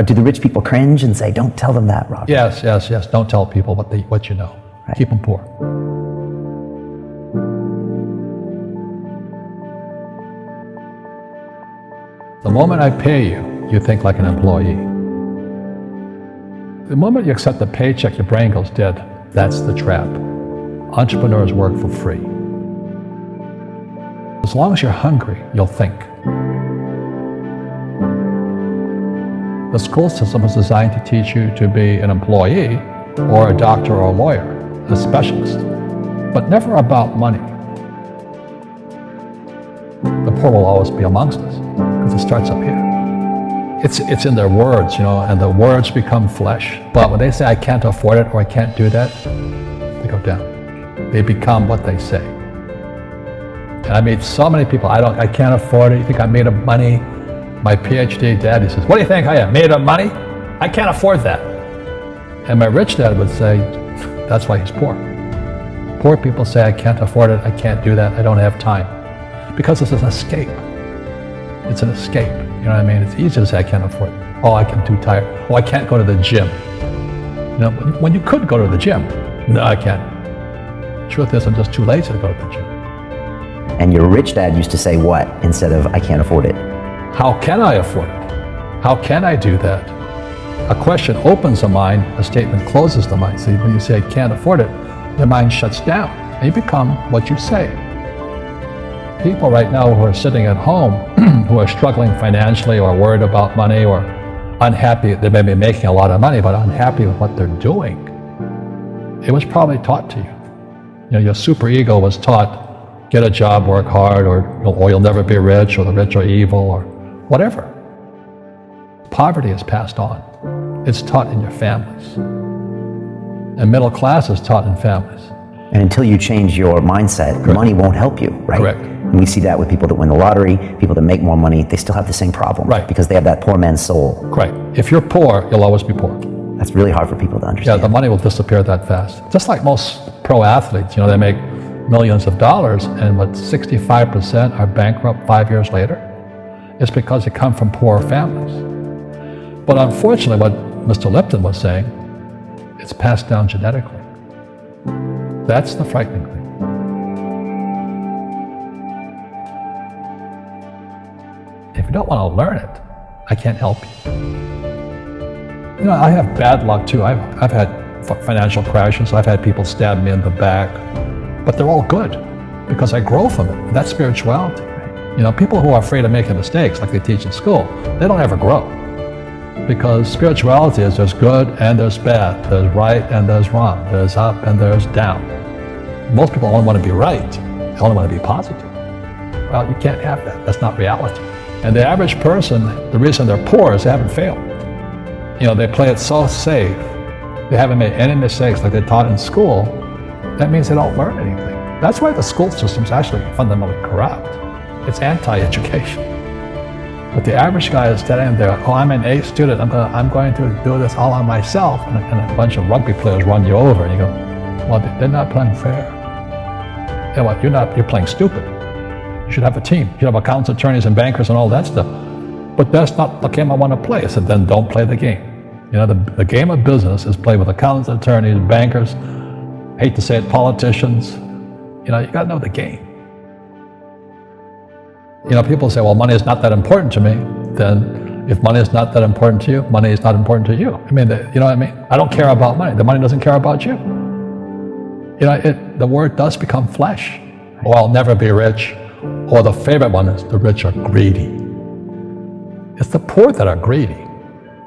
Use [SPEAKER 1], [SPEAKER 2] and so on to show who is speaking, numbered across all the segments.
[SPEAKER 1] Do the rich people cringe and say, don't tell them that, Rob?
[SPEAKER 2] Yes. Don't tell people what you know.
[SPEAKER 1] Right.
[SPEAKER 2] Keep them poor. The moment I pay you, you think like an employee. The moment you accept the paycheck, your brain goes dead. That's the trap. Entrepreneurs work for free. As long as you're hungry, you'll think. The school system is designed to teach you to be an employee or a doctor or a lawyer, a specialist, but never about money. The poor will always be amongst us because it starts up here. It's in their words, and the words become flesh. But when they say, I can't afford it or I can't do that, they go down. They become what they say. And I meet so many people, I can't afford it. You think I made of money? My PhD daddy says, what do you think I am, made of money? I can't afford that. And my rich dad would say, that's why he's poor. Poor people say, I can't afford it, I can't do that, I don't have time. Because it's an escape. It's an escape, you know what I mean? It's easy to say, I can't afford it. Oh, I'm too tired. Oh, I can't go to the gym. When you could go to the gym. No, I can't. Truth is, I'm just too lazy to go to the gym.
[SPEAKER 1] And your rich dad used to say what instead of, I can't afford it?
[SPEAKER 2] How can I afford it? How can I do that? A question opens the mind, a statement closes the mind. So when you say, I can't afford it, your mind shuts down and you become what you say. People right now who are sitting at home, who are struggling financially or worried about money or unhappy, they may be making a lot of money, but unhappy with what they're doing. It was probably taught to you. Your superego was taught, get a job, work hard, or you'll never be rich, or the rich are evil, or whatever. Poverty is passed on. It's taught in your families. And middle class is taught in families.
[SPEAKER 1] And until you change your mindset,
[SPEAKER 2] Correct.
[SPEAKER 1] Money won't help you, right?
[SPEAKER 2] Correct.
[SPEAKER 1] And we see that with people that win the lottery, people that make more money, they still have the same problem.
[SPEAKER 2] Right.
[SPEAKER 1] Because they have that poor man's soul.
[SPEAKER 2] Correct. If you're poor, you'll always be poor.
[SPEAKER 1] That's really hard for people to understand.
[SPEAKER 2] Yeah, the money will disappear that fast. Just like most pro athletes, they make millions of dollars, and 65% are bankrupt 5 years later. It's because they come from poor families. But unfortunately, what Mr. Lipton was saying, it's passed down genetically. That's the frightening thing. If you don't want to learn it, I can't help you. I have bad luck too. I've had financial crashes. I've had people stab me in the back, but they're all good because I grow from it. That's spirituality. People who are afraid of making mistakes, like they teach in school, they don't ever grow. Because spirituality is there's good and there's bad, there's right and there's wrong, there's up and there's down. Most people only want to be right, they only want to be positive. Well, you can't have that, that's not reality. And the average person, the reason they're poor is they haven't failed. They play it so safe, they haven't made any mistakes like they're taught in school. That means they don't learn anything. That's why the school system's actually fundamentally corrupt. It's anti-education. But the average guy is standing there, oh, I'm an A student, I'm going to do this all on myself, and a bunch of rugby players run you over, and you go, well, they're not playing fair. And what, you're playing stupid. You should have a team. You should have accountants, attorneys, and bankers, and all that stuff. But that's not the game I want to play. I said, then don't play the game. The game of business is played with accountants, attorneys, bankers, hate to say it, politicians. You got to know the game. People say, well, money is not that important to me. Then if money is not that important to you, money is not important to you. You know what I mean? I don't care about money. The money doesn't care about you. The word does become flesh. Or I'll never be rich. Or the favorite one is the rich are greedy. It's the poor that are greedy.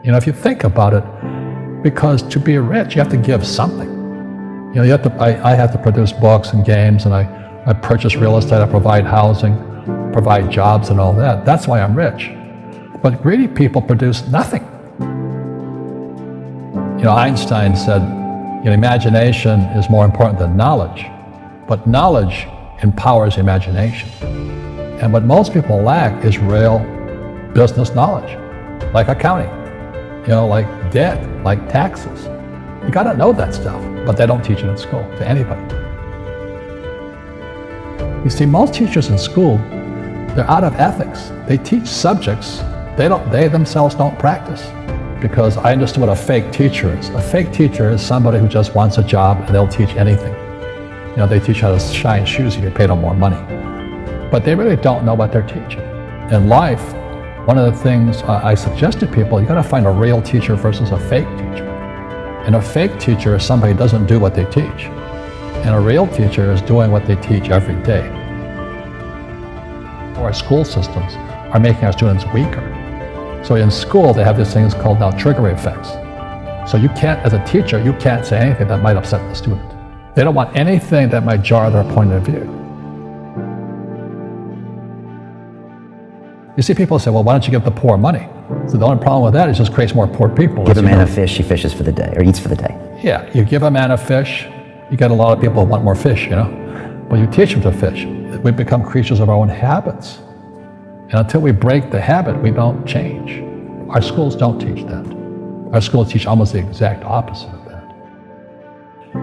[SPEAKER 2] If you think about it, because to be rich, you have to give something. I have to produce books and games, and I purchase real estate, I provide housing, provide jobs and all that. That's why I'm rich. But greedy people produce nothing. Einstein said, imagination is more important than knowledge, but knowledge empowers imagination. And what most people lack is real business knowledge, like accounting, like debt, like taxes. You got to know that stuff, but they don't teach it in school to anybody. You see, most teachers in school, they're out of ethics. They teach subjects they themselves don't practice. because I understood what a fake teacher is. A fake teacher is somebody who just wants a job and they'll teach anything. You know, they teach how to shine shoes if you pay them more money. But they really don't know what they're teaching. In life, one of the things I suggest to people, you gotta find a real teacher versus a fake teacher. And a fake teacher is somebody who doesn't do what they teach. And a real teacher is doing what they teach every day. Our school systems are making our students weaker. So in school, they have these things called now trigger effects. So you can't, as a teacher, you can't say anything that might upset the student. They don't want anything that might jar their point of view. You see people say, well, why don't you give the poor money? So the only problem with that is it just creates more poor people.
[SPEAKER 1] Give a man a fish, he fishes for the day, or eats for the day.
[SPEAKER 2] Yeah, you give a man a fish, you get a lot of people who want more fish, you know? But you teach them to fish. We become creatures of our own habits. And until we break the habit, we don't change. Our schools don't teach that. Our schools teach almost the exact opposite of that.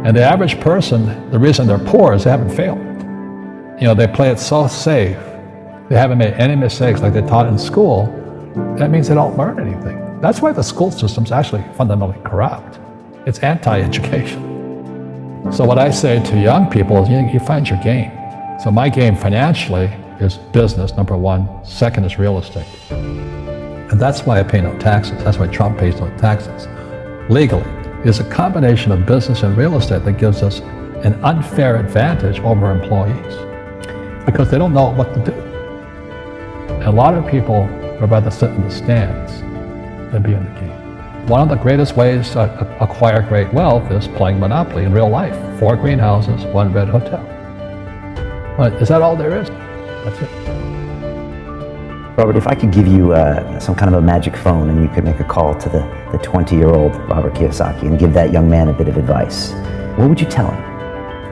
[SPEAKER 2] And the average person, the reason they're poor is they haven't failed. You know, they play it so safe. They haven't made any mistakes like they taught in school. That means they don't learn anything. That's why the school system's actually fundamentally corrupt. It's anti-education. So what I say to young people is you find your game. So my game financially is business, number one. Second is real estate. And that's why I pay no taxes. That's why Trump pays no taxes. Legally, it's a combination of business and real estate that gives us an unfair advantage over employees because they don't know what to do. And a lot of people would rather sit in the stands than be in the game. One of the greatest ways to acquire great wealth is playing Monopoly in real life. 4 greenhouses, 1 red hotel. But is that all there is? That's it.
[SPEAKER 1] Robert, if I could give you some kind of a magic phone and you could make a call to the 20-year-old Robert Kiyosaki and give that young man a bit of advice, what would you tell him?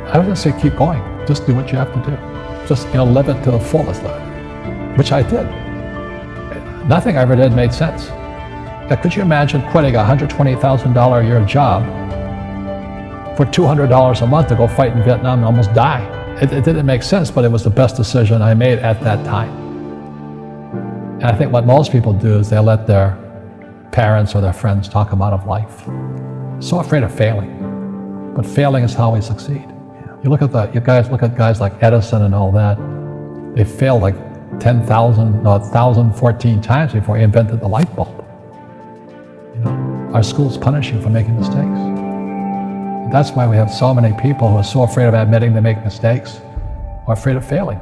[SPEAKER 2] I would just say keep going. Just do what you have to do. Just, live it to the fullest, which I did. Nothing I ever did made sense. Now, could you imagine quitting a $120,000 a year job for $200 a month to go fight in Vietnam and almost die? It didn't make sense, but it was the best decision I made at that time. And I think what most people do is they let their parents or their friends talk them out of life. So afraid of failing. But failing is how we succeed. You look at guys like Edison and all that. They failed like 1,014 times before he invented the light bulb. Our schools punish you for making mistakes. And that's why we have so many people who are so afraid of admitting they make mistakes or afraid of failing.